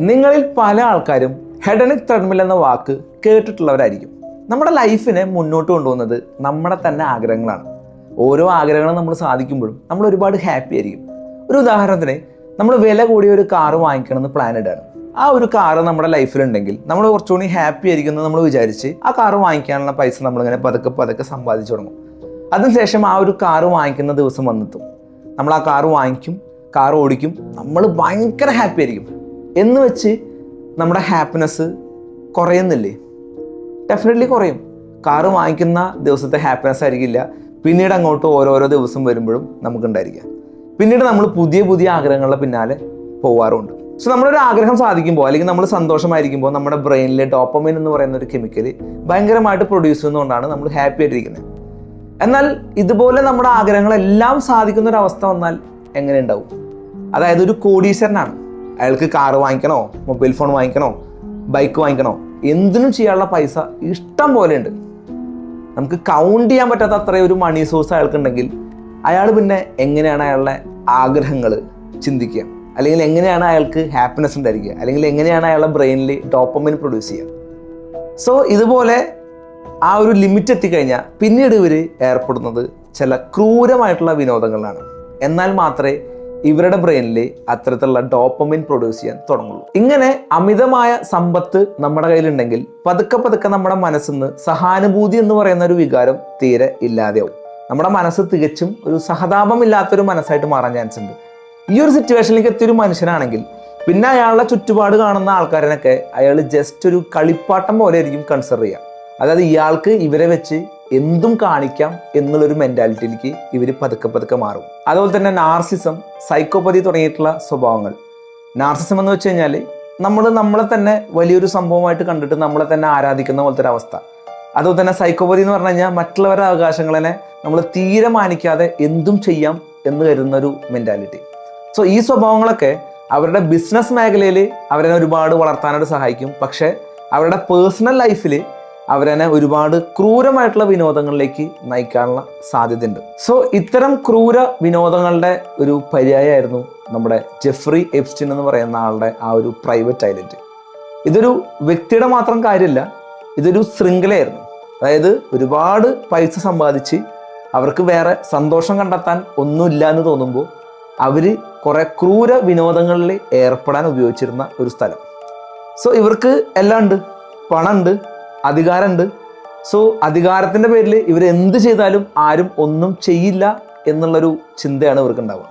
നിങ്ങളിൽ പല ആൾക്കാരും ഹെഡനിക് ത്രെഡ്മിൽ എന്ന വാക്ക് കേട്ടിട്ടുള്ളവരായിരിക്കും. നമ്മുടെ ലൈഫിനെ മുന്നോട്ട് കൊണ്ടുപോകുന്നത് നമ്മുടെ തന്നെ ആഗ്രഹങ്ങളാണ്. ഓരോ ആഗ്രഹങ്ങളും നമ്മൾ സാധിക്കുമ്പോഴും നമ്മൾ ഒരുപാട് ഹാപ്പി ആയിരിക്കും. ഒരു ഉദാഹരണത്തിന്, നമ്മൾ വില കൂടിയ ഒരു കാറ് വാങ്ങിക്കണമെന്ന് പ്ലാൻ ഇടുകയാണ്. ആ ഒരു കാറ് നമ്മുടെ ലൈഫിലുണ്ടെങ്കിൽ നമ്മൾ കുറച്ചുകൂടി ഹാപ്പി ആയിരിക്കും എന്ന് നമ്മൾ വിചാരിച്ച് ആ കാറ് വാങ്ങിക്കാനുള്ള പൈസ നമ്മളിങ്ങനെ പതുക്കെ സമ്പാദിച്ചു തുടങ്ങും. അതിനുശേഷം ആ ഒരു കാറ് വാങ്ങിക്കുന്ന ദിവസം വന്നെത്തും. നമ്മൾ ആ കാറ് വാങ്ങിക്കും, കാർ ഓടിക്കും, നമ്മൾ ഭയങ്കര ഹാപ്പി ആയിരിക്കും. എന്ന് വെച്ച് നമ്മുടെ ഹാപ്പിനെസ് കുറയുന്നില്ലേ? ഡെഫിനറ്റ്ലി കുറയും. കാറ് വാങ്ങിക്കുന്ന ദിവസത്തെ ഹാപ്പിനെസ് ആയിരിക്കില്ല പിന്നീട് അങ്ങോട്ട് ഓരോരോ ദിവസം വരുമ്പോഴും നമുക്കുണ്ടായിരിക്കുക. പിന്നീട് നമ്മൾ പുതിയ ആഗ്രഹങ്ങളുടെ പിന്നാലെ പോവാറുണ്ട്. സോ നമ്മളൊരു ആഗ്രഹം സാധിക്കുമ്പോൾ അല്ലെങ്കിൽ നമ്മൾ സന്തോഷമായിരിക്കുമ്പോൾ നമ്മുടെ ബ്രെയിനിലെ ഡോപ്പമിൻ എന്ന് പറയുന്ന ഒരു കെമിക്കൽ ഭയങ്കരമായിട്ട് പ്രൊഡ്യൂസ് ചെയ്യുന്നതുകൊണ്ടാണ് നമ്മൾ ഹാപ്പി ആയിട്ടിരിക്കുന്നത്. എന്നാൽ ഇതുപോലെ നമ്മുടെ ആഗ്രഹങ്ങളെല്ലാം സാധിക്കുന്ന ഒരു അവസ്ഥ വന്നാൽ എങ്ങനെ ഉണ്ടാവും? അതായത് ഒരു കോടീശ്വരനാണ്, അയാൾക്ക് കാറ് വാങ്ങിക്കണോ, മൊബൈൽ ഫോൺ വാങ്ങിക്കണോ, ബൈക്ക് വാങ്ങിക്കണോ, എന്തിനും ചെയ്യാനുള്ള പൈസ ഇഷ്ടം പോലെ ഉണ്ട്. നമുക്ക് കൗണ്ട് ചെയ്യാൻ പറ്റാത്ത അത്രയും ഒരു മണി സോഴ്സ് അയാൾക്കുണ്ടെങ്കിൽ അയാൾ പിന്നെ എങ്ങനെയാണ് അയാളുടെ ആഗ്രഹങ്ങൾ ചിന്തിക്കുക? അല്ലെങ്കിൽ എങ്ങനെയാണ് അയാൾക്ക് ഹാപ്പിനെസ് ഉണ്ടായിരിക്കുക? അല്ലെങ്കിൽ എങ്ങനെയാണ് അയാളുടെ ബ്രെയിനിൽ ഡോപ്പമിൻ പ്രൊഡ്യൂസ് ചെയ്യുക? സോ ഇതുപോലെ ആ ഒരു ലിമിറ്റ് എത്തിക്കഴിഞ്ഞാൽ പിന്നീട് ഇവർ ഏർപ്പെടുന്നത് ചില ക്രൂരമായിട്ടുള്ള വിനോദങ്ങളിലാണ്. എന്നാൽ മാത്രമേ ഇവരുടെ ബ്രെയിനിൽ അത്തരത്തിലുള്ള ഡോപ്പമിൻ പ്രൊഡ്യൂസ് ചെയ്യാൻ തുടങ്ങുള്ളൂ. ഇങ്ങനെ അമിതമായ സമ്പത്ത് നമ്മുടെ കയ്യിലുണ്ടെങ്കിൽ പതുക്കെ നമ്മുടെ മനസ്സിൽ നിന്ന് സഹാനുഭൂതി എന്ന് പറയുന്ന ഒരു വികാരം തീരെ ഇല്ലാതെയാവും. നമ്മുടെ മനസ്സ് തികച്ചും ഒരു സഹതാപമില്ലാത്തൊരു മനസ്സായിട്ട് മാറാൻ ചാൻസ് ഉണ്ട്. ഈ ഒരു സിറ്റുവേഷനിലേക്ക് എത്തിയൊരു മനുഷ്യനാണെങ്കിൽ പിന്നെ അയാളുടെ ചുറ്റുപാട് കാണുന്ന ആൾക്കാരനൊക്കെ അയാൾ ജസ്റ്റ് ഒരു കളിപ്പാട്ടം പോലെ ആയിരിക്കും കൺസിഡർ ചെയ്യുക. അതായത് ഇയാൾക്ക് ഇവരെ വെച്ച് എന്തും കാണിക്കാം എന്നുള്ളൊരു മെന്റാലിറ്റിയിലേക്ക് ഇവർ പതുക്കെ മാറും. അതുപോലെ തന്നെ നാർസിസം, സൈക്കോപ്പതി തുടങ്ങിയിട്ടുള്ള സ്വഭാവങ്ങൾ. നാർസിസം എന്ന് വെച്ച് കഴിഞ്ഞാൽ നമ്മളെ തന്നെ വലിയൊരു സംഭവമായിട്ട് കണ്ടിട്ട് നമ്മളെ തന്നെ ആരാധിക്കുന്ന പോലത്തെ ഒരു അവസ്ഥ. അതുപോലെ തന്നെ സൈക്കോപ്പതി എന്ന് പറഞ്ഞു കഴിഞ്ഞാൽ മറ്റുള്ളവരുടെ അവകാശങ്ങളെ നമ്മൾ തീരെ മാനിക്കാതെ എന്തും ചെയ്യാം എന്ന് കരുതുന്ന ഒരു മെന്റാലിറ്റി. സോ ഈ സ്വഭാവങ്ങളൊക്കെ അവരുടെ ബിസിനസ് മേഖലയിൽ അവരെ ഒരുപാട് വളർത്താനായിട്ട് സഹായിക്കും. പക്ഷേ അവരുടെ പേഴ്സണൽ ലൈഫിൽ അവരെന്നെ ഒരുപാട് ക്രൂരമായിട്ടുള്ള വിനോദങ്ങളിലേക്ക് നയിക്കാനുള്ള സാധ്യതയുണ്ട്. സോ ഇത്തരം ക്രൂര വിനോദങ്ങളുടെ ഒരു പര്യായമായിരുന്നു നമ്മുടെ ജെഫ്രി എപ്സ്റ്റീൻ എന്ന് പറയുന്ന ആളുടെ ആ ഒരു പ്രൈവറ്റ് ഐലൻഡ്. ഇതൊരു വ്യക്തിയുടെ മാത്രം കാര്യമല്ല, ഇതൊരു ശൃംഖലയായിരുന്നു. അതായത് ഒരുപാട് പൈസ സമ്പാദിച്ച് അവർക്ക് വേറെ സന്തോഷം കണ്ടെത്താൻ ഒന്നുമില്ല എന്ന് തോന്നുമ്പോൾ അവർ കുറെ ക്രൂര വിനോദങ്ങളിൽ ഏർപ്പെടാൻ ഉപയോഗിച്ചിരുന്ന ഒരു സ്ഥലം. സോ ഇവർക്ക് എല്ലാം ഉണ്ട്, പണമുണ്ട്, അധികാരമുണ്ട്. സോ അധികാരത്തിൻ്റെ പേരിൽ ഇവർ എന്ത് ചെയ്താലും ആരും ഒന്നും ചെയ്യില്ല എന്നുള്ളൊരു ചിന്തയാണ് ഇവർക്ക് ഉണ്ടാവുക.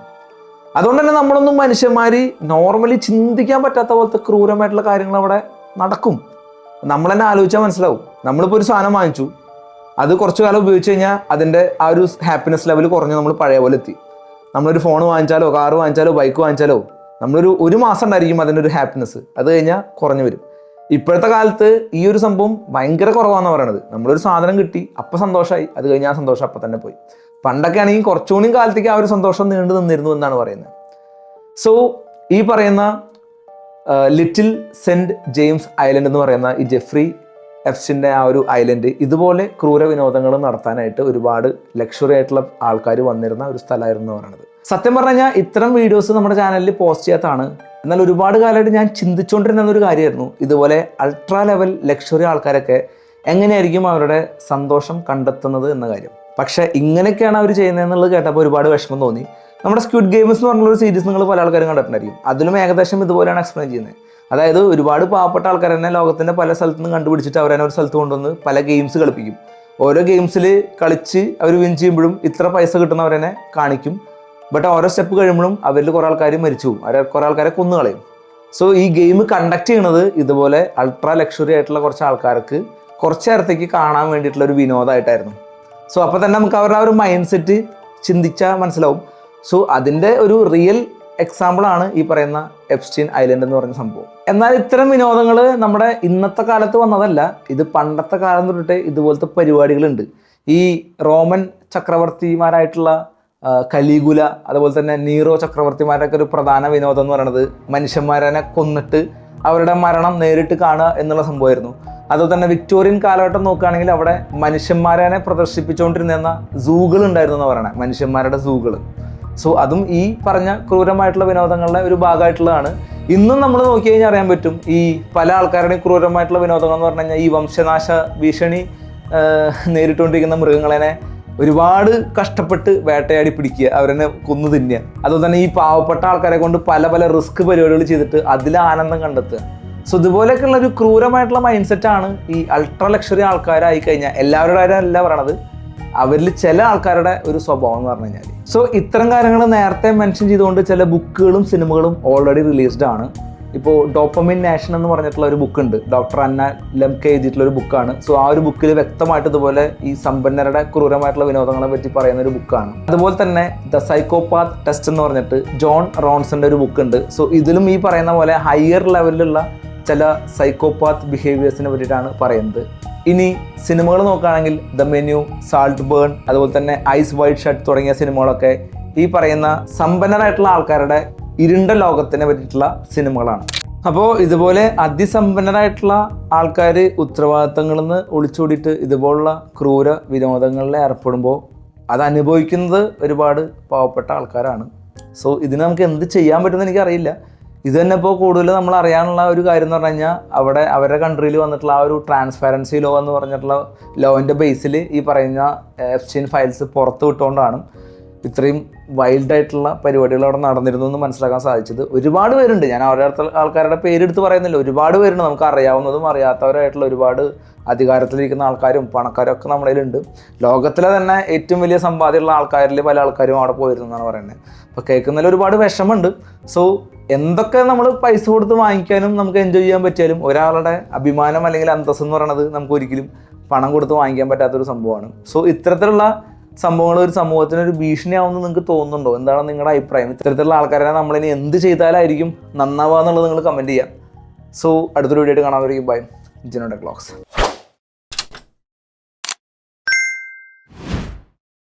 അതുകൊണ്ട് തന്നെ നമ്മളൊന്നും മനുഷ്യന്മാർ നോർമലി ചിന്തിക്കാൻ പറ്റാത്ത പോലത്തെ ക്രൂരമായിട്ടുള്ള കാര്യങ്ങൾ അവിടെ നടക്കും. നമ്മൾ തന്നെ ആലോചിച്ചാൽ മനസ്സിലാവും. നമ്മളിപ്പോൾ ഒരു സാധനം വാങ്ങിച്ചു, അത് കുറച്ചു കാലം ഉപയോഗിച്ച് കഴിഞ്ഞാൽ അതിൻ്റെ ആ ഒരു ഹാപ്പിനെസ് ലെവൽ കുറഞ്ഞ് നമ്മൾ പഴയ പോലെ എത്തി. നമ്മളൊരു ഫോൺ വാങ്ങിച്ചാലോ കാറ് വാങ്ങിച്ചാലോ ബൈക്ക് വാങ്ങിച്ചാലോ ഒരു മാസം ഉണ്ടായിരിക്കും അതിൻ്റെ ഒരു ഹാപ്പിനെസ്. അത് കഴിഞ്ഞാൽ കുറഞ്ഞു വരും. ഇപ്പോഴത്തെ കാലത്ത് ഈ ഒരു സംഭവം ഭയങ്കര കുറവാണെന്ന് പറയണത്. നമ്മളൊരു സാധനം കിട്ടി അപ്പം സന്തോഷമായി, അത് കഴിഞ്ഞാൽ ആ സന്തോഷം അപ്പം തന്നെ പോയി. പണ്ടൊക്കെ ആണെങ്കിൽ കുറച്ചുകൂടി കാലത്തേക്ക് ആ ഒരു സന്തോഷം നീണ്ടു നിന്നിരുന്നു എന്നാണ് പറയുന്നത്. സോ ഈ പറയുന്ന ലിറ്റിൽ സെന്റ് ജെയിംസ് ഐലൻഡ് എന്ന് പറയുന്ന ഈ ജെഫ്രി എപ്സ്റ്റീൻ്റെ ആ ഒരു ഐലൻഡ് ഇതുപോലെ ക്രൂര വിനോദങ്ങൾ നടത്താനായിട്ട് ഒരുപാട് ലക്ഷറി ആയിട്ടുള്ള ആൾക്കാർ വന്നിരുന്ന ഒരു സ്ഥലമായിരുന്നു എന്ന് പറയുന്നത്. സത്യം പറഞ്ഞു കഴിഞ്ഞാൽ ഇത്തരം വീഡിയോസ് നമ്മുടെ ചാനലിൽ പോസ്റ്റ് ചെയ്യാത്തതാണ്. എന്നാൽ ഒരുപാട് കാലമായിട്ട് ഞാൻ ചിന്തിച്ചുകൊണ്ടിരുന്ന ഒരു കാര്യമായിരുന്നു ഇതുപോലെ അൾട്രാ ലെവൽ ലക്ഷറി ആൾക്കാരൊക്കെ എങ്ങനെയായിരിക്കും അവരുടെ സന്തോഷം കണ്ടെത്തുന്നത് എന്ന കാര്യം. പക്ഷേ ഇങ്ങനെയൊക്കെയാണ് അവർ ചെയ്യുന്നതെന്നുള്ളത് കേട്ടപ്പോൾ ഒരുപാട് വിഷമം തോന്നി. നമ്മുടെ സ്ക്വിഡ് ഗെയിംസ് എന്ന് പറഞ്ഞൊരു സീരീസ് നിങ്ങൾ പല ആൾക്കാരും കണ്ടിട്ടുണ്ടായിരിക്കും. അതിലും ഏകദേശം ഇതുപോലെയാണ് എക്സ്പ്ലെയിൻ ചെയ്യുന്നത്. അതായത് ഒരുപാട് പാവപ്പെട്ട ആൾക്കാർ തന്നെ ലോകത്തിൻ്റെ പല സ്ഥലത്തു നിന്ന് കണ്ടുപിടിച്ചിട്ട് അവരെന്നെ ഒരു സ്ഥലത്ത് കൊണ്ടുവന്ന് പല ഗെയിംസ് കളിപ്പിക്കും. ഓരോ ഗെയിംസിൽ കളിച്ച് അവർ വിൻ ചെയ്യുമ്പോഴും ഇത്ര പൈസ കിട്ടുന്നവരെന്നെ കാണിക്കും. ബട്ട് ഓരോ സ്റ്റെപ്പ് കഴിയുമ്പോഴും അവരിൽ കുറേ ആൾക്കാർ മരിച്ചു പോകും, കുറേ ആൾക്കാരെ കൊന്നു കളയും. സോ ഈ ഗെയിം കണ്ടക്ട് ചെയ്യണത് ഇതുപോലെ അൾട്രാ ലക്ഷറി ആയിട്ടുള്ള കുറച്ച് ആൾക്കാർക്ക് കുറച്ച് നേരത്തേക്ക് കാണാൻ വേണ്ടിയിട്ടുള്ള ഒരു വിനോദമായിട്ടായിരുന്നു. സോ അപ്പോൾ തന്നെ നമുക്ക് അവരുടെ ആ ഒരു മൈൻഡ് സെറ്റ് ചിന്തിച്ചാൽ മനസ്സിലാവും. സോ അതിൻ്റെ ഒരു റിയൽ എക്സാമ്പിളാണ് ഈ പറയുന്ന എപ്സ്റ്റീൻ ഐലൻഡ് എന്ന് പറഞ്ഞ സംഭവം. എന്നാൽ ഇത്തരം വിനോദങ്ങൾ നമ്മുടെ ഇന്നത്തെ കാലത്ത് വന്നതല്ല. ഇത് പണ്ടത്തെ കാലം തൊട്ടിട്ട് ഇതുപോലത്തെ പരിപാടികളുണ്ട്. ഈ റോമൻ ചക്രവർത്തിമാരായിട്ടുള്ള കലീഗുല, അതുപോലെ തന്നെ നീറോ ചക്രവർത്തിമാരൊക്കെ ഒരു പ്രധാന വിനോദം എന്ന് പറയുന്നത് മനുഷ്യന്മാരെ കൊന്നിട്ട് അവരുടെ മരണം നേരിട്ട് കാണുക എന്നുള്ള സംഭവമായിരുന്നു. അതുപോലെ തന്നെ വിക്ടോറിയൻ കാലഘട്ടം നോക്കുകയാണെങ്കിൽ അവിടെ മനുഷ്യന്മാരെ പ്രദർശിപ്പിച്ചുകൊണ്ടിരുന്ന സൂകൾ ഉണ്ടായിരുന്നു എന്ന് പറയണേ, മനുഷ്യന്മാരുടെ സൂകൾ. സോ അതും ഈ പറഞ്ഞ ക്രൂരമായിട്ടുള്ള വിനോദങ്ങളുടെ ഒരു ഭാഗമായിട്ടുള്ളതാണ്. ഇന്നും നമ്മൾ നോക്കി കഴിഞ്ഞാൽ അറിയാൻ പറ്റും ഈ പല ആൾക്കാരുടെയും ക്രൂരമായിട്ടുള്ള വിനോദങ്ങൾ എന്ന് പറഞ്ഞു കഴിഞ്ഞാൽ ഈ വംശനാശ ഭീഷണി നേരിട്ടുകൊണ്ടിരിക്കുന്ന മൃഗങ്ങളെ ഒരുപാട് കഷ്ടപ്പെട്ട് വേട്ടയാടി പിടിക്കുക, അവരെ കൊന്നു തിന്നുക. അതുപോലെ തന്നെ ഈ പാവപ്പെട്ട ആൾക്കാരെ കൊണ്ട് പല പല റിസ്ക് പരിപാടികൾ ചെയ്തിട്ട് അതിൽ ആനന്ദം കണ്ടെത്തുക. സോ ഇതുപോലെയൊക്കെയുള്ള ഒരു ക്രൂരമായിട്ടുള്ള മൈൻഡ് സെറ്റാണ് ഈ അൾട്രാ ലക്ഷറി ആൾക്കാരായി കഴിഞ്ഞാൽ, എല്ലാവരുടെ കാര്യമല്ല പറയണത്, അവരിൽ ചില ആൾക്കാരുടെ ഒരു സ്വഭാവം എന്ന് പറഞ്ഞു കഴിഞ്ഞാൽ. സോ ഇത്തരം കാര്യങ്ങൾ നേരത്തെ മെൻഷൻ ചെയ്തുകൊണ്ട് ചില ബുക്കുകളും സിനിമകളും ഓൾറെഡി റിലീസ്ഡ് ആണ്. ഇപ്പോൾ ഡോപ്പമിൻ നാഷൻ എന്ന് പറഞ്ഞിട്ടുള്ള ഒരു ബുക്ക് ഉണ്ട്, ഡോക്ടർ അന്ന ലെംകെ എഴുതിയിട്ടുള്ള ഒരു ബുക്കാണ്. സോ ആ ഒരു ബുക്കിൽ വ്യക്തമായിട്ട് ഇതുപോലെ ഈ സമ്പന്നരുടെ ക്രൂരമായിട്ടുള്ള വിനോദങ്ങളെ പറ്റി പറയുന്ന ഒരു ബുക്കാണ്. അതുപോലെ തന്നെ ദ സൈക്കോപാത്ത് ടെസ്റ്റ് എന്ന് പറഞ്ഞിട്ട് ജോൺ റോൺസന്റെ ഒരു ബുക്ക് ഉണ്ട്. സോ ഇതിലും ഈ പറയുന്ന പോലെ ഹയർ ലെവലിലുള്ള ചില സൈക്കോപാത്ത് ബിഹേവിയേഴ്സിനെ പറ്റിയിട്ടാണ് പറയുന്നത്. ഇനി സിനിമകൾ നോക്കുകയാണെങ്കിൽ ദ മെനു, സാൾട്ട് ബേൺ, അതുപോലെ തന്നെ ഐസ് വൈറ്റ് ഷട്ട് തുടങ്ങിയ സിനിമകളൊക്കെ ഈ പറയുന്ന സമ്പന്നരായിട്ടുള്ള ആൾക്കാരുടെ ഇരുണ്ട ലോകത്തിനെ പറ്റിയിട്ടുള്ള സിനിമകളാണ്. അപ്പോൾ ഇതുപോലെ അതിസമ്പന്നരായിട്ടുള്ള ആൾക്കാർ ഉത്തരവാദിത്തങ്ങളിൽ നിന്ന് ഒളിച്ചോടിയിട്ട് ഇതുപോലുള്ള ക്രൂര വിനോദങ്ങളിൽ ഏർപ്പെടുമ്പോൾ അത് അനുഭവിക്കുന്നത് ഒരുപാട് പാവപ്പെട്ട ആൾക്കാരാണ്. സോ ഇതിന് നമുക്ക് എന്ത് ചെയ്യാൻ പറ്റുമെന്ന് എനിക്കറിയില്ല. ഇത് തന്നെ ഇപ്പോൾ കൂടുതൽ നമ്മൾ അറിയാനുള്ള ഒരു കാര്യം എന്ന് പറഞ്ഞു കഴിഞ്ഞാൽ അവിടെ അവരുടെ കൺട്രിയിൽ വന്നിട്ടുള്ള ആ ഒരു ട്രാൻസ്പാരൻസി ലോ എന്ന് പറഞ്ഞിട്ടുള്ള ലോൻ്റെ ബേസിൽ ഈ പറയുന്ന എഫ്സ്റ്റൈൻ ഫയൽസ് പുറത്ത് വിട്ടുകൊണ്ടാണ് ഇത്രയും വൈൽഡായിട്ടുള്ള പരിപാടികൾ അവിടെ നടന്നിരുന്നു എന്ന് മനസ്സിലാക്കാൻ സാധിച്ചത്. ഒരുപാട് പേരുണ്ട്, ഞാൻ അവരുടെ ആൾക്കാരുടെ പേരെടുത്ത് പറയുന്നില്ല, ഒരുപാട് പേരുണ്ട്, നമുക്ക് അറിയാവുന്നതും അറിയാത്തവരായിട്ടുള്ള ഒരുപാട് അധികാരത്തിലിരിക്കുന്ന ആൾക്കാരും പണക്കാരും ഒക്കെ നമ്മുടെ കയ്യിലുണ്ട്. ലോകത്തിലെ തന്നെ ഏറ്റവും വലിയ സമ്പാദ്യമുള്ള ആൾക്കാരിൽ പല ആൾക്കാരും അവിടെ പോയിരുന്നു എന്നാണ് പറയുന്നത്. അപ്പോൾ കേൾക്കുന്നതിൽ ഒരുപാട് വിഷമമുണ്ട്. സോ എന്തൊക്കെ നമ്മൾ പൈസ കൊടുത്ത് വാങ്ങിക്കാനും നമുക്ക് എൻജോയ് ചെയ്യാൻ പറ്റിയാലും ഒരാളുടെ അഭിമാനം അല്ലെങ്കിൽ അന്തസ്സ് എന്ന് പറയുന്നത് നമുക്ക് ഒരിക്കലും പണം കൊടുത്ത് വാങ്ങിക്കാൻ പറ്റാത്തൊരു സംഭവമാണ്. സോ ഇത്തരത്തിലുള്ള സംഭവങ്ങൾ ഒരു സമൂഹത്തിന് ഒരു ഭീഷണിയാവുമെന്ന് നിങ്ങൾക്ക് തോന്നുന്നുണ്ടോ? എന്താണ് നിങ്ങളുടെ അഭിപ്രായം? ഇത്തരത്തിലുള്ള ആൾക്കാരെ നമ്മളിനി എന്ത് ചെയ്താലായിരിക്കും നന്നാവുക എന്നുള്ളത് നിങ്ങൾ കമൻറ്റ് ചെയ്യാം. സോ അടുത്തൊരു വീഡിയോ ആയിട്ട് കാണാൻ വരെയും ബൈ. Jino tech vlogs.